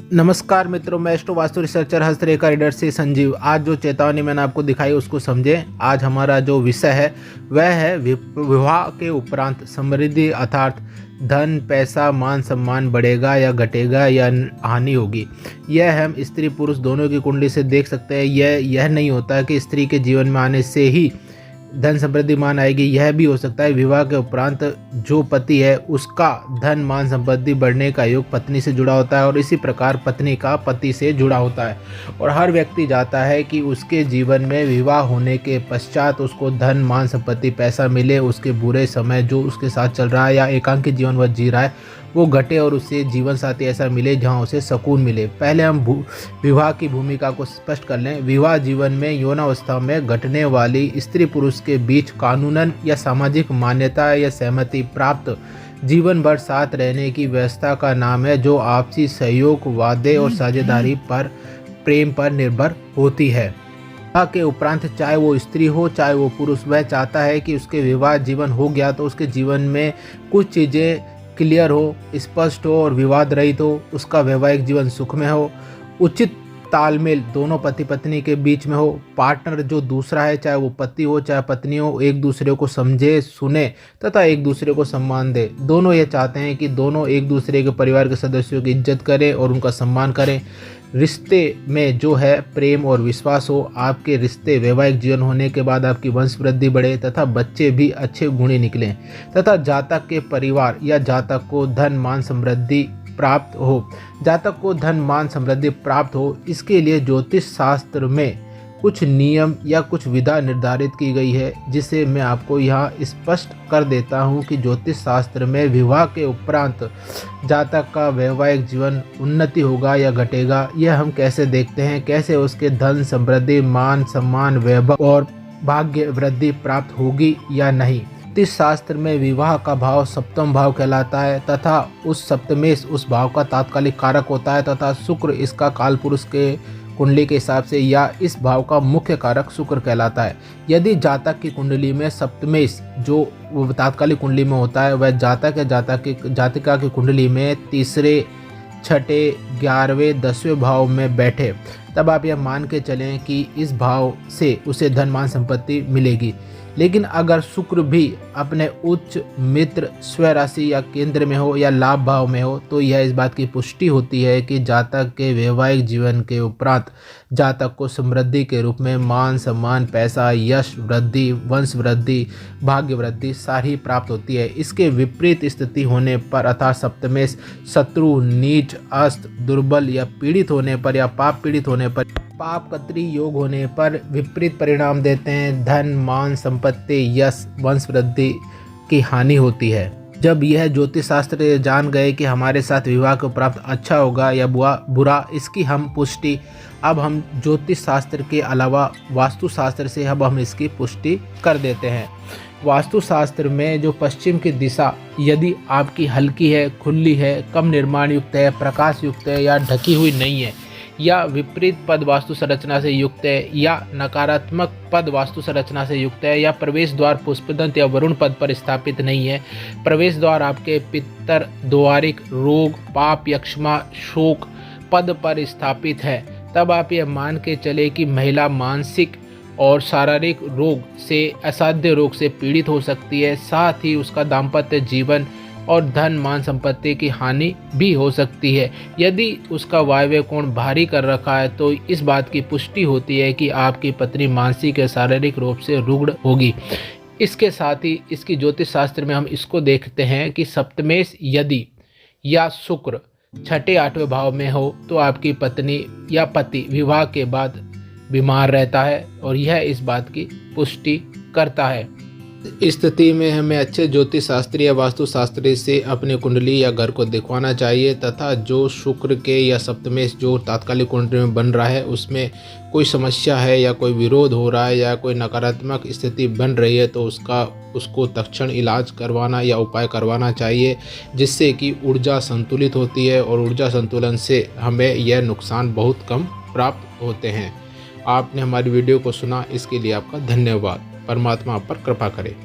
नमस्कार मित्रों, मैं एस्ट्रो वास्तु रिसर्चर हस्तरेखा रीडर से संजीव। आज जो चेतावनी मैंने आपको दिखाई उसको समझें। आज हमारा जो विषय है वह है विवाह के उपरांत समृद्धि अर्थात धन, पैसा, मान सम्मान बढ़ेगा या घटेगा या हानि होगी। यह हम स्त्री पुरुष दोनों की कुंडली से देख सकते हैं। यह नहीं होता है कि स्त्री के जीवन में आने से ही धन समृद्धि मान आएगी। यह भी हो सकता है विवाह के उपरांत जो पति है उसका धन मान संपत्ति बढ़ने का योग पत्नी से जुड़ा होता है और इसी प्रकार पत्नी का पति से जुड़ा होता है। और हर व्यक्ति चाहता है कि उसके जीवन में विवाह होने के पश्चात उसको धन, मान संपत्ति, पैसा मिले। उसके बुरे समय जो उसके साथ चल रहा है या एकांकी जीवन वह जी रहा है वो घटे और उसे जीवन साथी ऐसा मिले जहां उसे सुकून मिले। पहले हम विवाह की भूमिका को स्पष्ट कर लें। विवाह जीवन में यौनावस्था में घटने वाली स्त्री पुरुष के बीच कानूनन या सामाजिक मान्यता या सहमति प्राप्त जीवन भर साथ रहने की व्यवस्था का नाम है, जो आपसी सहयोग, वादे और साझेदारी पर, प्रेम पर निर्भर होती है। विवाह के उपरांत चाहे वो स्त्री हो चाहे वो पुरुष, वह चाहता है कि उसके विवाह जीवन हो गया तो उसके जीवन में कुछ चीज़ें क्लियर हो, स्पष्ट हो और विवाद रहित हो। उसका वैवाहिक जीवन सुखमय हो, उचित तालमेल दोनों पति पत्नी के बीच में हो। पार्टनर जो दूसरा है, चाहे वो पति हो चाहे पत्नी हो, एक दूसरे को समझे, सुने तथा एक दूसरे को सम्मान दे। दोनों ये चाहते हैं कि दोनों एक दूसरे के परिवार के सदस्यों की इज्जत करें और उनका सम्मान करें। रिश्ते में जो है प्रेम और विश्वास हो। आपके रिश्ते वैवाहिक जीवन होने के बाद आपकी वंश वृद्धि बढ़े तथा बच्चे भी अच्छे गुणी निकलें तथा जातक के परिवार या जातक को धन, मान, समृद्धि प्राप्त हो। जातक को धन, मान, समृद्धि प्राप्त हो, इसके लिए ज्योतिष शास्त्र में कुछ नियम या कुछ विधा निर्धारित की गई है, जिसे मैं आपको यहाँ स्पष्ट कर देता हूँ कि ज्योतिष शास्त्र में विवाह के उपरांत जातक का वैवाहिक जीवन उन्नति होगा या घटेगा। यह हम कैसे देखते हैं, कैसे उसके धन, समृद्धि, मान सम्मान, वैभव और भाग्य वृद्धि प्राप्त होगी या नहीं। ज्योतिष शास्त्र में विवाह का भाव सप्तम भाव कहलाता है तथा उस सप्तमेश उस भाव का तात्कालिक कारक होता है तथा शुक्र इसका कालपुरुष के कुंडली के हिसाब से या इस भाव का मुख्य कारक शुक्र कहलाता है। यदि जातक की कुंडली में सप्तमेश जो तात्कालिक कुंडली में होता है वह जातक या जातिका की कुंडली में तीसरे, छठे, 11वें, 10वें भाव में बैठे, तब आप यह मान के चलें कि इस भाव से उसे धन, मान, संपत्ति मिलेगी। लेकिन अगर शुक्र भी अपने उच्च मित्र, स्वराशि या केंद्र में हो या लाभ भाव में हो तो यह इस बात की पुष्टि होती है कि जातक के वैवाहिक जीवन के उपरांत जातक को समृद्धि के रूप में मान सम्मान, पैसा, यश वृद्धि, वंश वृद्धि, भाग्य वृद्धि सारी प्राप्त होती है। इसके विपरीत स्थिति होने पर अर्थात सप्तमेश शत्रु, नीच, अस्त, दुर्बल या पीड़ित होने पर या पाप पीड़ित होने पर, पाप कत्री योग होने पर विपरीत परिणाम देते हैं। धन, मान, संपत्ति, यश, वंश वृद्धि की हानि होती है। जब यह ज्योतिष शास्त्र जान गए कि हमारे साथ विवाह के उपरांत अच्छा होगा या बुरा, इसकी हम पुष्टि अब हम ज्योतिष शास्त्र के अलावा वास्तु शास्त्र से अब हम इसकी पुष्टि कर देते हैं। वास्तु शास्त्र में जो पश्चिम की दिशा यदि आपकी हल्की है, खुली है, कम निर्माण युक्त है, प्रकाश युक्त है या ढकी हुई नहीं है, या विपरीत पद वास्तु संरचना से युक्त है, या नकारात्मक पद वास्तु संरचना से युक्त है, या प्रवेश द्वार पुष्पदंत या वरुण पद पर स्थापित नहीं है, प्रवेश द्वार आपके पित्तर, द्वारिक, रोग, पाप, यक्ष्मा, शोक पद पर स्थापित है, तब आप यह मान के चले कि महिला मानसिक और शारीरिक रोग से, असाध्य रोग से पीड़ित हो सकती है। साथ ही उसका दाम्पत्य जीवन और धन, मान, संपत्ति की हानि भी हो सकती है। यदि उसका वायव्य कोण भारी कर रखा है तो इस बात की पुष्टि होती है कि आपकी पत्नी मानसिक या शारीरिक रूप से रुग्ण होगी। इसके साथ ही इसकी ज्योतिष शास्त्र में हम इसको देखते हैं कि सप्तमेश यदि या शुक्र छठे, 8वें भाव में हो तो आपकी पत्नी या पति विवाह के बाद बीमार रहता है और यह इस बात की पुष्टि करता है। इस स्थिति में हमें अच्छे ज्योतिष शास्त्री या वास्तु शास्त्री से अपनी कुंडली या घर को दिखवाना चाहिए तथा जो शुक्र के या सप्तमेश जो तात्कालिक कुंडली में बन रहा है उसमें कोई समस्या है या कोई विरोध हो रहा है या कोई नकारात्मक स्थिति बन रही है तो उसको तत्क्षण इलाज करवाना या उपाय करवाना चाहिए, जिससे कि ऊर्जा संतुलित होती है और ऊर्जा संतुलन से हमें यह नुकसान बहुत कम प्राप्त होते हैं। आपने हमारी वीडियो को सुना, इसके लिए आपका धन्यवाद। परमात्मा आप पर कृपा करे।